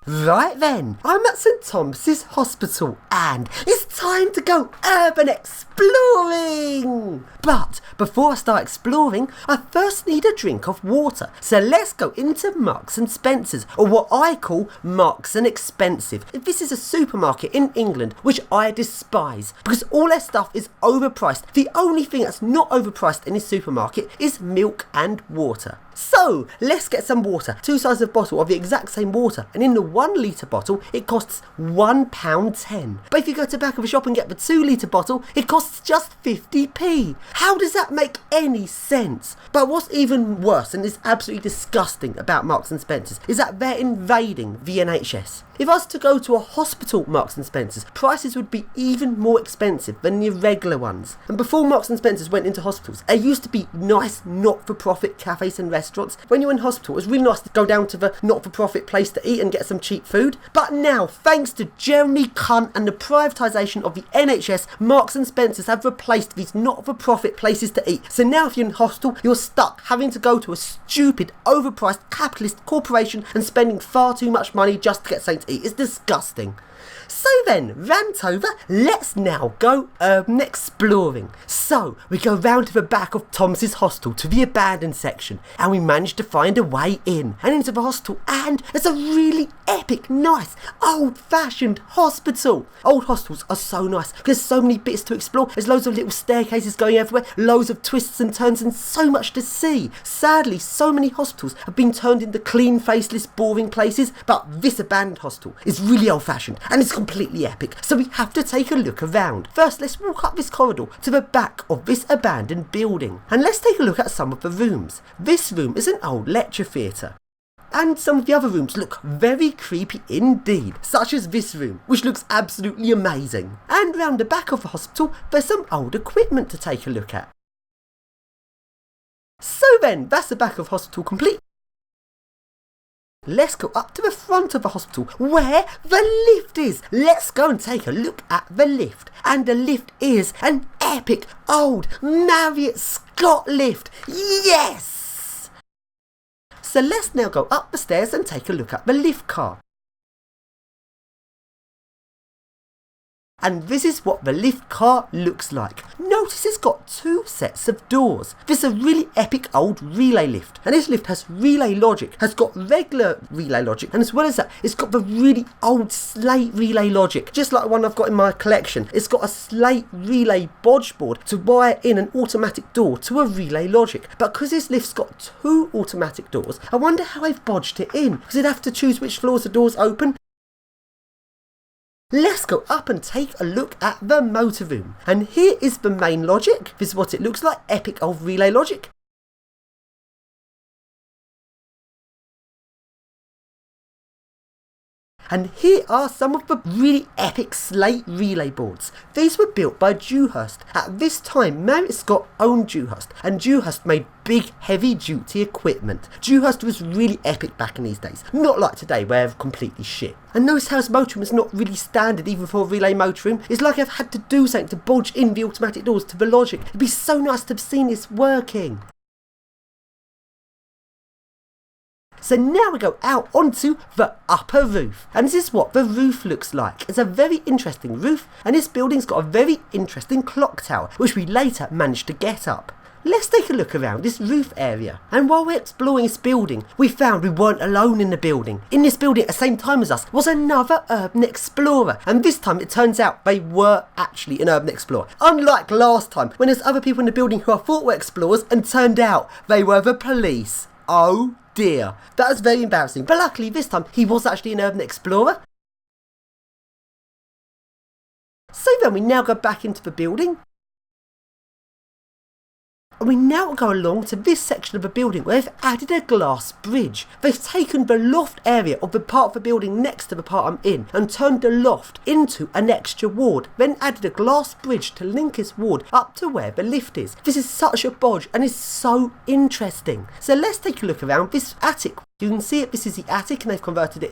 Right then, I'm at St Thomas's Hospital and it's time to go urban exploring! But before I start exploring, I first need a drink of water. So let's go into Marks and Spencer's, or what I call Marks and Expensive. This is a supermarket in England which I despise because all their stuff is overpriced. The only thing that's not overpriced in this supermarket is milk and water. So, let's get some water. 2 sizes of bottle of the exact same water, and in the 1 litre bottle, it costs £1.10. But if you go to the back of a shop and get the 2 litre bottle, it costs just 50p. How does that make any sense? But what's even worse and is absolutely disgusting about Marks and Spencer's is that they're invading the NHS. If I was to go to a hospital Marks and Spencer's, prices would be even more expensive than the regular ones. And before Marks and Spencer's went into hospitals, there used to be nice not-for-profit cafes and restaurants. When you're in hospital, it was really nice to go down to the not-for-profit place to eat and get some cheap food. But now, thanks to Jeremy Cunt and the privatisation of the NHS, Marks and Spencer's have replaced these not-for-profit places to eat. So now if you're in hospital, you're stuck having to go to a stupid, overpriced capitalist corporation and spending far too much money just to get something to eat. It's disgusting. So then, rant over, let's now go urban exploring. So, we go round to the back of Thomas's hostel to the abandoned section, and we manage to find a way in and into the hostel, and it's a really epic, nice, old-fashioned hospital. Old hostels are so nice. There's so many bits to explore. There's loads of little staircases going everywhere, loads of twists and turns, and so much to see. Sadly, so many hospitals have been turned into clean, faceless, boring places, but this abandoned hostel is really old-fashioned, and it's completely epic, so we have to take a look around. First, let's walk up this corridor to the back of this abandoned building, and let's take a look at some of the rooms. This room is an old lecture theatre, and some of the other rooms look very creepy indeed, such as this room, which looks absolutely amazing. And round the back of the hospital, there's some old equipment to take a look at. So then, that's the back of hospital complete. Let's go up to the front of the hospital where the lift is. Let's go and take a look at the lift. And the lift is an epic old Marriott Scott lift. Yes! So let's now go up the stairs and take a look at the lift car. And this is what the lift car looks like. Notice it's got 2 sets of doors. This is a really epic old relay lift. And this lift has relay logic, has got regular relay logic, and as well as that, it's got the really old slate relay logic. Just like the one I've got in my collection. It's got a slate relay bodge board to wire in an automatic door to a relay logic. But because this lift's got 2 automatic doors, I wonder how I've bodged it in. Because I'd have to choose which floors the doors open. Let's go up and take a look at the motor room. And here is the main logic. This is what it looks like, epic old relay logic. And here are some of the really epic slate relay boards. These were built by Dewhurst. At this time, Marriott Scott owned Dewhurst, and Dewhurst made big, heavy-duty equipment. Dewhurst was really epic back in these days, not like today where they're completely shit. And notice how his motor room is not really standard even for a relay motor room. It's like I've had to do something to bodge in the automatic doors to the logic. It'd be so nice to have seen this working. So now we go out onto the upper roof, and this is what the roof looks like. It's a very interesting roof, and this building's got a very interesting clock tower, which we later managed to get up. Let's take a look around this roof area. And while we're exploring this building, we found we weren't alone in the building. In this building at the same time as us was another urban explorer, and this time it turns out they were actually an urban explorer. Unlike last time, when there's other people in the building who I thought were explorers, and turned out they were the police. Oh dear, that was very embarrassing, but luckily this time he was actually an urban explorer. So then we now go back into the building, and we now go along to this section of the building where they've added a glass bridge. They've taken the loft area of the part of the building next to the part I'm in and turned the loft into an extra ward, then added a glass bridge to link this ward up to where the lift is. This is such a bodge and it's so interesting. So let's take a look around this attic. You can see it, this is the attic, and they've converted it.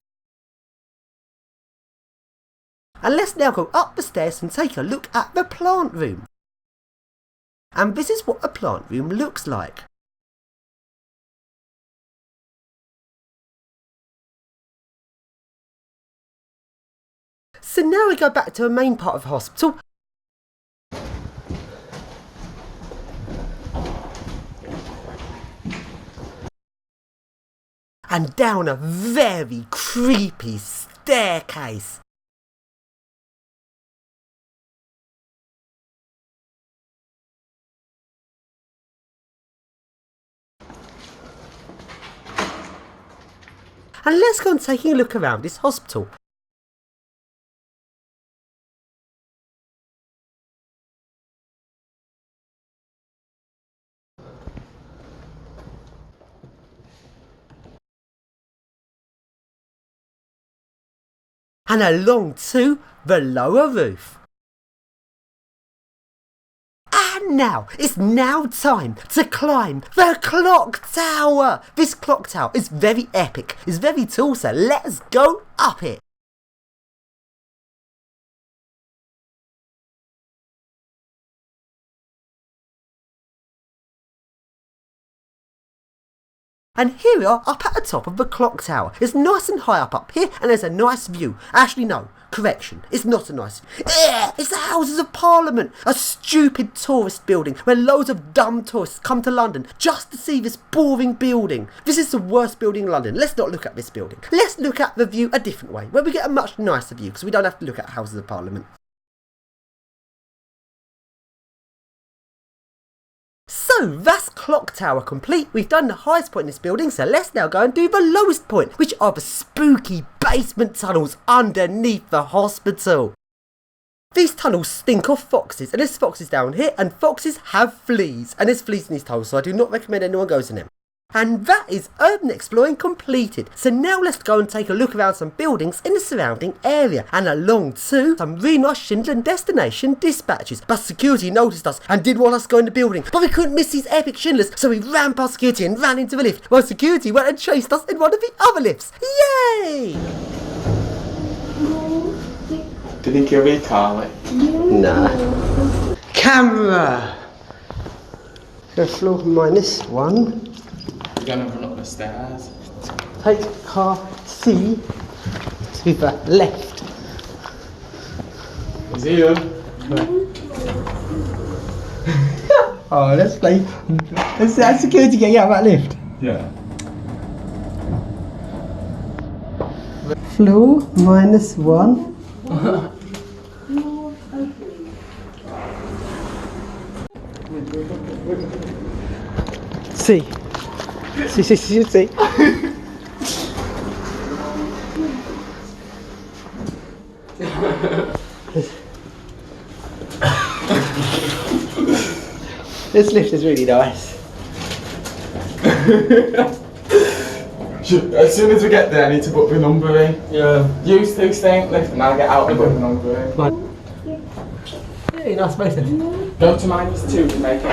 And let's now go up the stairs and take a look at the plant room. And this is what a plant room looks like. So now we go back to the main part of the hospital. And down a very creepy staircase. And let's go and take a look around this hospital. And along to the lower roof. And now, it's now time to climb the clock tower. This clock tower is very epic, it's very tall, so let's go up it. And here we are up at the top of the clock tower. It's nice and high up here and there's a nice view. Actually no, correction, it's not a nice view. It's the Houses of Parliament, a stupid tourist building where loads of dumb tourists come to London just to see this boring building. This is the worst building in London. Let's not look at this building. Let's look at the view a different way, where we get a much nicer view because we don't have to look at Houses of Parliament. So that's clock tower complete. We've done the highest point in this building, so let's now go and do the lowest point, which are the spooky basement tunnels underneath the hospital. These tunnels stink of foxes, and there's foxes down here, and foxes have fleas, and there's fleas in these tunnels, so I do not recommend anyone goes in them. And that is urban exploring completed. So now let's go and take a look around some buildings in the surrounding area and along to some really nice Schindler destination dispatches. But security noticed us and did want us to go in the building, but we couldn't miss these epic Schindlers, so we ran past security and ran into the lift, while security went and chased us in one of the other lifts. Yay! Did he give you Carly? Nah. Camera! So floor -1. You're gonna run up the stairs. Take car C to the left. Is he you? Oh, let's play. Let's have security get you out of that lift. Yeah. Floor -1. C. See. This lift is really nice. As soon as we get there, I need to put the number in. Yeah. You two stay in the lift and I'll get out and put the number in. Really nice space then. Go to -2 to make it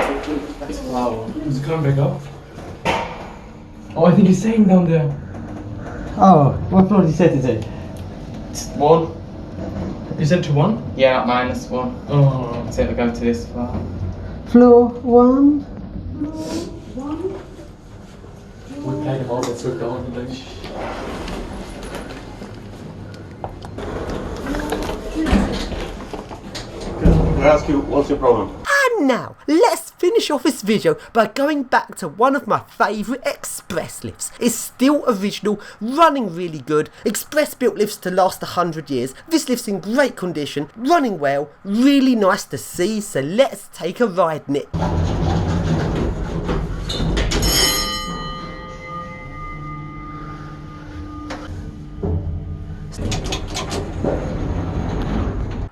a flower. Is it coming back up? Oh, I think he's saying down there. Oh, what floor did you set it to? 1. You said to 1? Yeah, -1. Oh. So we go to this floor. Floor 1. We played them all, let's look down the bench. Can I ask you, what's your problem? And now, let's finish off this video by going back to one of my favourite express lifts. It's still original, running really good, express built lifts to last 100 years. This lift's in great condition, running well, really nice to see, so let's take a ride in it.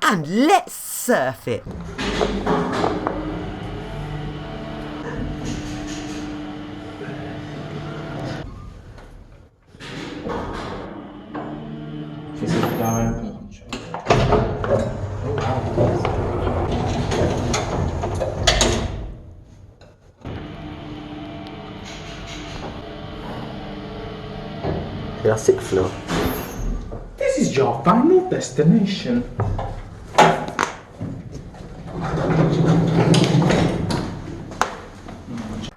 And let's surf it. This is the door open. Yeah, 6th floor. This is your final destination.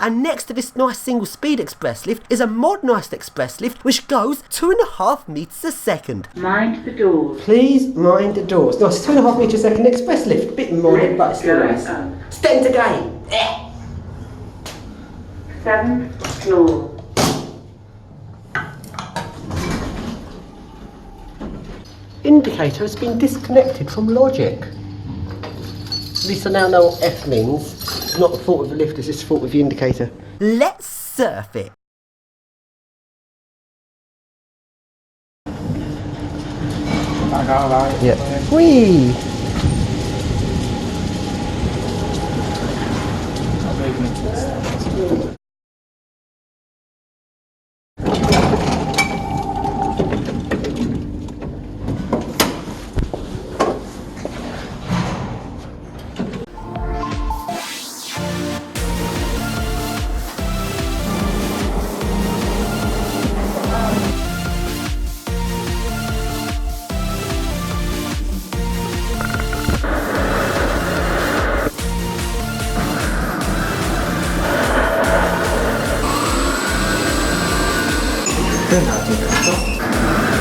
And next to this nice single speed express lift is a modernised express lift which goes 2.5 metres a second. Mind the doors. Please mind the doors. Nice, 2.5 metres a second express lift. Bit modded, but it's still nice. Stand again. 7th floor. Indicator has been disconnected from logic. At least I now know what F means. It's not the fault of the lift, it's just the fault of the indicator. Let's surf it. I got like. Yeah. Whee! Then how do you